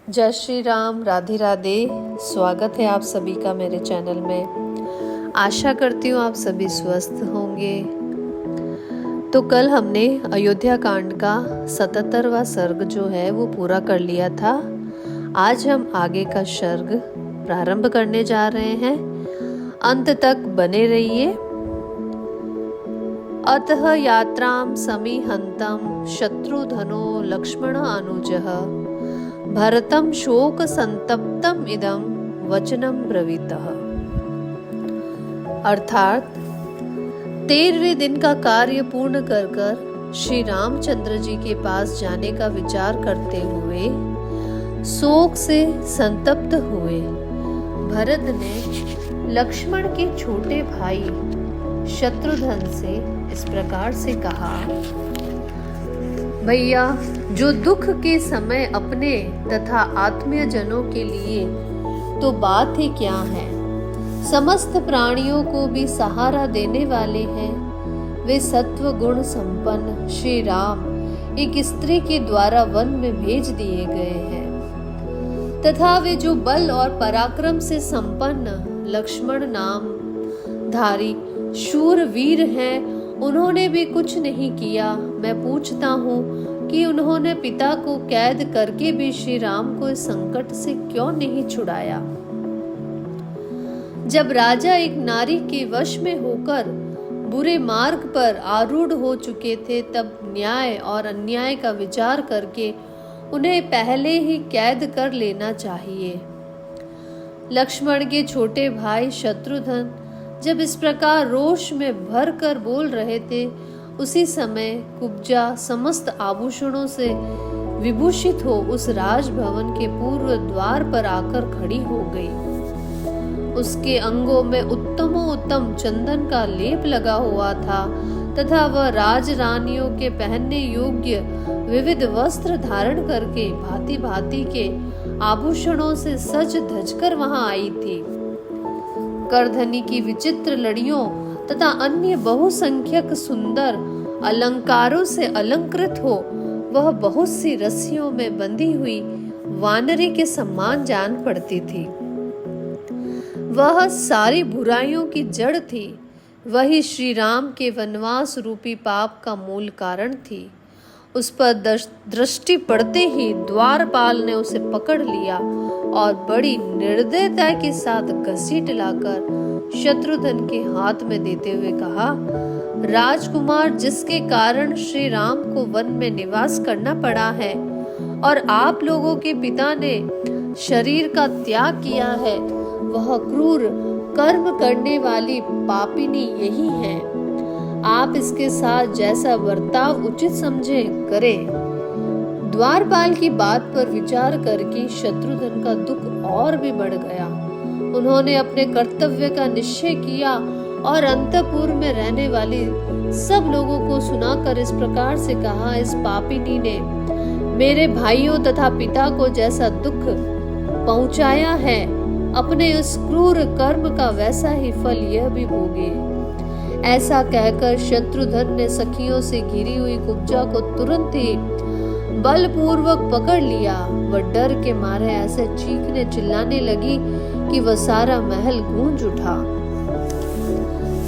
जय श्री राम, राधे राधे। स्वागत है आप सभी का मेरे चैनल में। आशा करती हूँ आप सभी स्वस्थ होंगे। तो कल हमने अयोध्या कांड का 77वां सर्ग जो है वो पूरा कर लिया था। आज हम आगे का सर्ग प्रारंभ करने जा रहे हैं। अंत तक बने रहिए। अतः यात्रां समीहन्तं शत्रुधनो लक्ष्मण अनुजः भरतं शोक संतप्तम इदं वचनम ब्रवीतः। अर्थात 13वें दिन का कार्य पूर्ण कर श्री रामचंद्र जी के पास जाने का विचार करते हुए शोक से संतप्त हुए भरत ने लक्ष्मण के छोटे भाई शत्रुघ्न से इस प्रकार से कहा, भैया, जो दुख के समय अपने तथा आत्मीय जनों के लिए तो बात ही क्या है, समस्त प्राणियों को भी सहारा देने वाले हैं। वे सत्व गुण संपन्न श्री राम एक स्त्री के द्वारा वन में भेज दिए गए हैं तथा वे जो बल और पराक्रम से संपन्न लक्ष्मण नाम धारी शूर वीर हैं, उन्होंने भी कुछ नहीं किया। मैं पूछता हूँ कि उन्होंने पिता को कैद करके भी श्री राम को इस संकट से क्यों नहीं छुड़ाया। जब राजा एक नारी के वश में होकर बुरे मार्ग पर आरूढ़ हो चुके थे, तब न्याय और अन्याय का विचार करके उन्हें पहले ही कैद कर लेना चाहिए। लक्ष्मण के छोटे भाई शत्रुघ्न जब इस प्रकार रोष में भर कर बोल रहे थे, उसी समय कुब्जा समस्त आभूषणों से विभूषित हो उस राजभवन के पूर्व द्वार पर आकर खड़ी हो गई। उसके अंगों में उत्तमोत्तम चंदन का लेप लगा हुआ था तथा वह राज रानियों के पहनने योग्य विविध वस्त्र धारण करके भांति भांति के आभूषणों से सज धजकर वहां आई थी। करधनी की विचित्र लड़ियों तथा अन्य बहुसंख्यक सुंदर अलंकारों से अलंकृत हो वह बहुत सी रस्सियों में बंधी हुई वानरी के समान जान पड़ती थी। वह सारी बुराइयों की जड़ थी। वही श्री राम के वनवास रूपी पाप का मूल कारण थी। उस पर दृष्टि पड़ते ही द्वारपाल ने उसे पकड़ लिया और बड़ी निर्दयता के साथ घसीट लाकर शत्रुघ्न के हाथ में देते हुए कहा, राजकुमार, जिसके कारण श्री राम को वन में निवास करना पड़ा है और आप लोगों के पिता ने शरीर का त्याग किया है, वह क्रूर कर्म करने वाली पापिनी यही है। आप इसके साथ जैसा बर्ताव उचित समझे करें। द्वारपाल की बात पर विचार करके शत्रुघ्न का दुख और भी बढ़ गया। उन्होंने अपने कर्तव्य का निश्चय किया और अंतपुर में रहने वाले सब लोगों को सुनाकर इस प्रकार से कहा, इस पापिनी ने मेरे भाइयों तथा पिता को जैसा दुख पहुंचाया है, अपने उस क्रूर कर्म का वैसा ही फल यह भी भोगे। ऐसा कहकर शत्रुघ्न ने सखियों से घिरी हुई कुब्जा को तुरंत ही बलपूर्वक पकड़ लिया। वह डर के मारे ऐसे चीखने चिल्लाने लगी कि वह सारा महल गूंज उठा।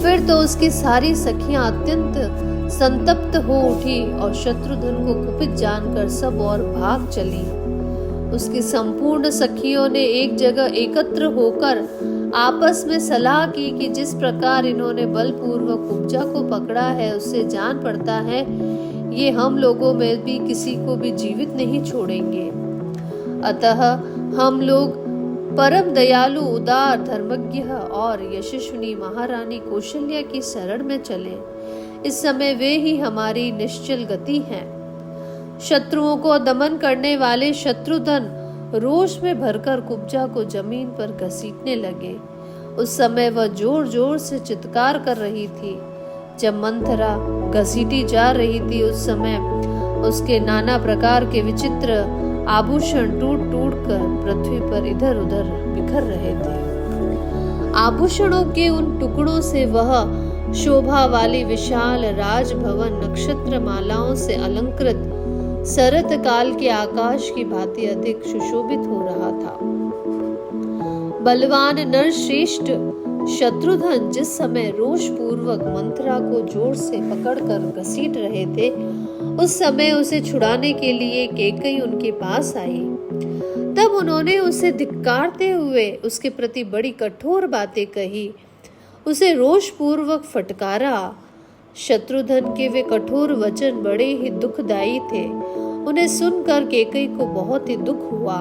फिर तो उसकी सारी सखियां अत्यंत संतप्त हो उठी और शत्रुघ्न को कुपित जानकर सब और भाग चली। उसकी संपूर्ण सखियों ने एक जगह एकत्र होकर आपस में सलाह की कि जिस प्रकार इन्होंने बलपूर्वक कुब्जा को पकड़ा है, उससे जान पड़ता है ये हम लोगों में भी किसी को भी जीवित नहीं छोड़ेंगे। अतः हम लोग परम दयालु, उदार, धर्मज्ञ और यशस्विनी महारानी कौशल्या की शरण में चले। इस समय वे ही हमारी निश्चल गति हैं। शत्रुओं को दमन करने वाले शत्रुघ्न रोष में भरकर कुब्जा को जमीन पर घसीटने लगे। उस समय वह जोर जोर से चित्कार कर रही थी। जब मंथरा घसीटी जा रही थी, उस समय उसके नाना प्रकार के विचित्र आभूषण टूट टूट कर पृथ्वी पर इधर उधर बिखर रहे थे। आभूषणों के उन टुकड़ों से वह शोभा वाली विशाल राजभवन नक्षत्र मालाओं से अलंकृत शरत काल के आकाश की भांति अधिक सुशोभित हो रहा था। बलवान नरश्रेष्ठ शत्रुघ्न जिस समय रोष पूर्वक मंथरा को जोर से पकड़कर घसीट रहे थे, उस समय उसे छुड़ाने के लिए कैकेयी उनके पास आई। तब उन्होंने उसे धिक्कारते हुए उसके प्रति बड़ी कठोर बातें कही, उसे रोष पूर्वक फटकारा। शत्रुघ्न के वे कठोर वचन बड़े ही दुखदायी थे। उन्हें सुनकर कैकेयी को बहुत ही दुख हुआ।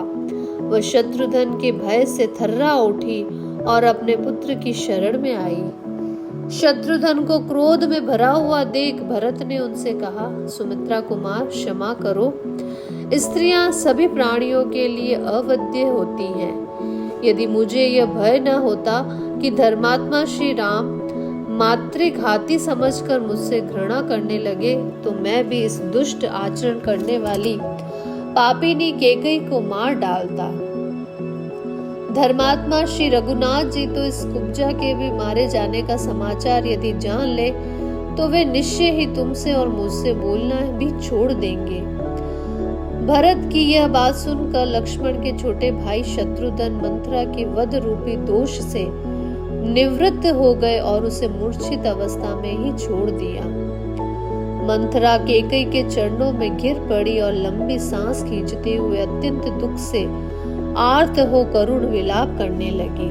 वह शत्रुघ्न के भय से थर्रा उठी और अपने पुत्र की शरण में आई। शत्रुघ्न को क्रोध में भरा हुआ देख भरत ने उनसे कहा, सुमित्रा कुमार, क्षमा करो। स्त्रियां सभी प्राणियों के लिए अवध्य होती हैं। यदि मुझे यह भय न होता कि धर्मात्मा श्री राम मातृघाती समझकर मुझसे घृणा करने लगे, तो मैं भी इस दुष्ट आचरण करने वाली पापिनी कैकेयी को मार डालता। धर्मात्मा श्री रघुनाथ जी तो इस कुब्जा के भी मारे जाने का समाचार यदि जान ले, तो वे निश्चय ही तुमसे और मुझसे बोलना भी छोड़ देंगे। भरत की यह बात सुनकर लक्ष्मण के छोटे भाई शत्रुघ्न मंथरा के वध रूपी दोष से निवृत्त हो गए और उसे मूर्छित अवस्था में ही छोड़ दिया। मंथरा कैकेयी के चरणों में गिर पड़ी और लंबी सांस खींचते हुए अत्यंत दुख से आर्त हो करुण विलाप करने लगी।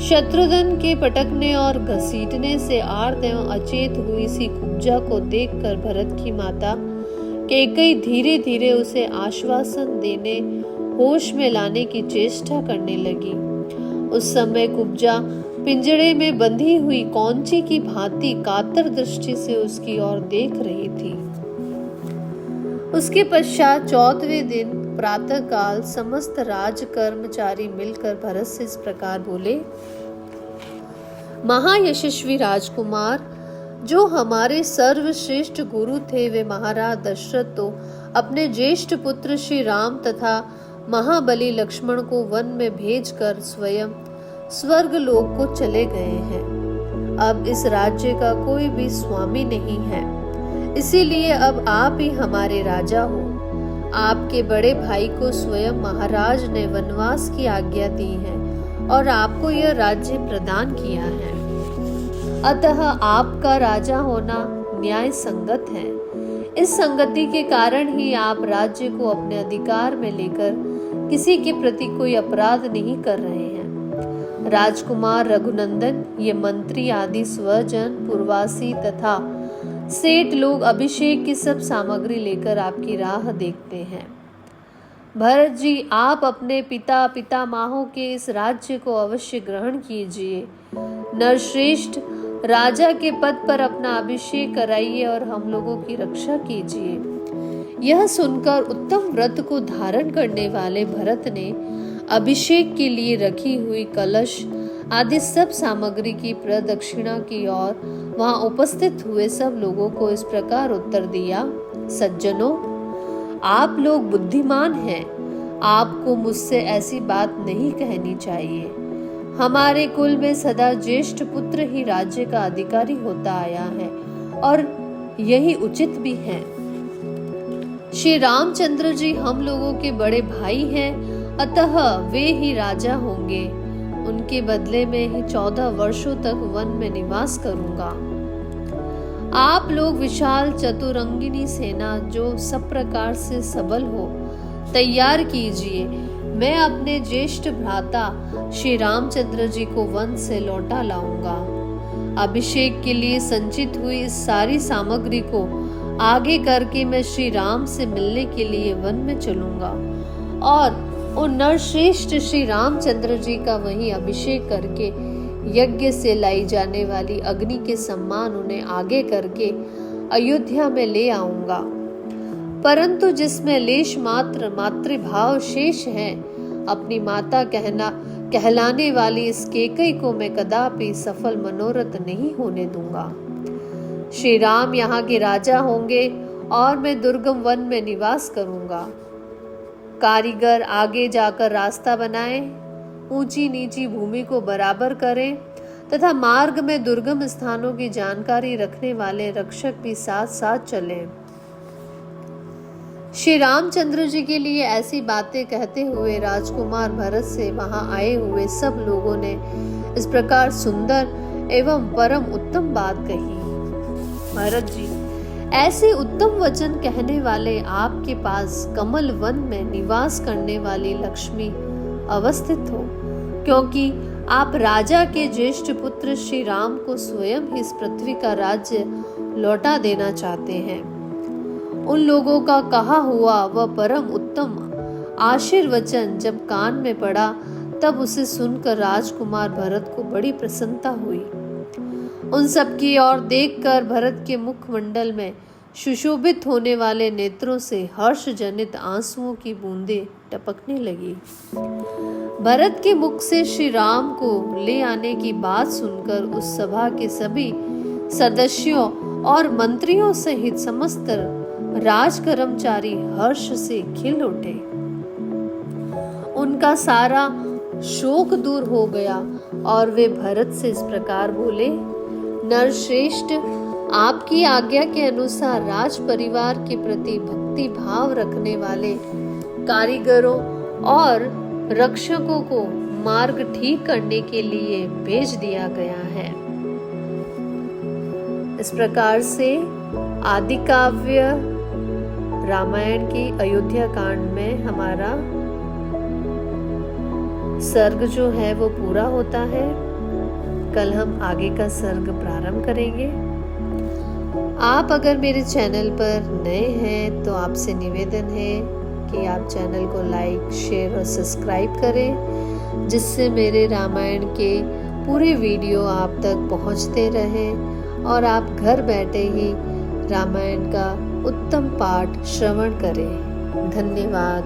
शत्रुघ्न के पटकने और घसीटने से आर्त एवं अचेत हुई सी कुब्जा को देखकर भरत की माता कैकेयी धीरे धीरे उसे आश्वासन देने, होश में लाने की चेष्टा करने लगी। उस समय कुब्जा पिंजड़े में बंधी हुई कौंची की भांति कातर दृष्टि से उसकी ओर देख रही थी। उसके पश्चात 14वें दिन प्रातः काल समस्त राज कर्मचारी मिलकर भरत से इस प्रकार बोले, महायशस्वी राजकुमार, जो हमारे सर्वश्रेष्ठ गुरु थे, वे महाराज दशरथ तो अपने ज्येष्ठ पुत्र श्री राम तथा महाबली लक्ष्मण को वन में भेजकर स्वयं स्वर्ग लोक को चले गए हैं। अब इस राज्य का कोई भी स्वामी नहीं है, इसीलिए अब आप ही हमारे राजा हो। आपके बड़े भाई को स्वयं महाराज ने वनवास की आज्ञा दी है और आपको यह राज्य प्रदान किया है। अतः आपका राजा होना न्याय संगत है। इस संगति के कारण ही आप राज्य को अपने अधिकार में लेकर किसी के प्रति कोई अपराध नहीं कर रहे हैं। राजकुमार रघुनंदन, ये मंत्री आदि स्वजन, पुरवासी तथा सेठ लोग अभिषेक की सब सामग्री लेकर आपकी राह देखते हैं। भरत जी, आप अपने पिता पितामहों के इस राज्य को अवश्य ग्रहण कीजिए। नरश्रेष्ठ राजा के पद पर अपना अभिषेक कराइए और हम लोगों की रक्षा कीजिए। यह सुनकर उत्तम व्रत को धारण करने वाले भरत ने अभिषेक के लिए रखी हुई कलश आदि सब सामग्री की प्रदक्षिणा की और वहां उपस्थित हुए सब लोगों को इस प्रकार उत्तर दिया, सज्जनों, आप लोग बुद्धिमान हैं, आपको मुझसे ऐसी बात नहीं कहनी चाहिए। हमारे कुल में सदा ज्येष्ठ पुत्र ही राज्य का अधिकारी होता आया है और यही उचित भी है। श्री रामचंद्र जी हम लोगों के बड़े भाई हैं, अतः वे ही राजा होंगे। उनके बदले में ही 14 वर्षों तक वन में निवास करूंगा। आप लोग विशाल चतुरंगिनी सेना जो सब प्रकार से सबल हो तैयार कीजिए। मैं अपने ज्येष्ठ भ्राता श्री रामचंद्र जी को वन से लौटा लाऊंगा। अभिषेक के लिए संचित हुई इस सारी सामग्री को आगे करके मैं श्री राम से मिलने के लिए वन में चलूंगा और उन नरश्रेष्ठ श्री रामचंद्र जी का वहीं अभिषेक करके यज्ञ से लाई जाने वाली अग्नि के सम्मान उन्हें आगे करके अयोध्या में ले आऊंगा। परंतु जिसमें लेश मात्र मातृभाव शेष है, अपनी माता कहलाने वाली इस कैकेयी को मैं कदापि सफल मनोरथ नहीं होने दूंगा। श्री राम यहाँ के राजा होंगे और मैं दुर्गम वन में निवास करूंगा। कारीगर आगे जाकर रास्ता बनाएं, ऊंची नीची भूमि को बराबर करें तथा मार्ग में दुर्गम स्थानों की जानकारी रखने वाले रक्षक भी साथ साथ चलें। श्री रामचंद्र जी के लिए ऐसी बातें कहते हुए राजकुमार भरत से वहां आए हुए सब लोगों ने इस प्रकार सुंदर एवं परम उत्तम बात कही। भरत जी, ऐसे उत्तम वचन कहने वाले आपके पास कमल वन में निवास करने वाली लक्ष्मी अवस्थित हो, क्योंकि आप राजा के ज्येष्ठ पुत्र श्री राम को स्वयं इस पृथ्वी का राज्य लौटा देना चाहते हैं। उन लोगों का कहा हुआ वह परम उत्तम आशीर्वचन जब कान में पड़ा, तब उसे सुनकर राजकुमार भरत को बड़ी प्रसन्नता हुई। उन सब की ओर देखकर भरत के मुखमंडल में सुशोभित होने वाले नेत्रों से हर्ष जनित आंसुओं की बूंदें टपकने लगी। भरत के मुख से श्री राम को ले आने की बात सुनकर उस सभा के सभी सदस्यों और मंत्रियों सहित समस्त राज कर्मचारी हर्ष से खिल उठे। उनका सारा शोक दूर हो गया और वे भरत से इस प्रकार बोले, नरश्रेष्ठ, आपकी आज्ञा के अनुसार राज परिवार के प्रति भक्ति भाव रखने वाले कारीगरों और रक्षकों को मार्ग ठीक करने के लिए भेज दिया गया है। इस प्रकार से आदि काव्य रामायण की अयोध्या कांड में हमारा सर्ग जो है वो पूरा होता है। कल हम आगे का सर्ग प्रारंभ करेंगे। आप अगर मेरे चैनल पर नए हैं तो आपसे निवेदन है कि आप चैनल को लाइक, शेयर और सब्सक्राइब करें, जिससे मेरे रामायण के पूरे वीडियो आप तक पहुंचते रहें और आप घर बैठे ही रामायण का उत्तम पाठ श्रवण करें। धन्यवाद।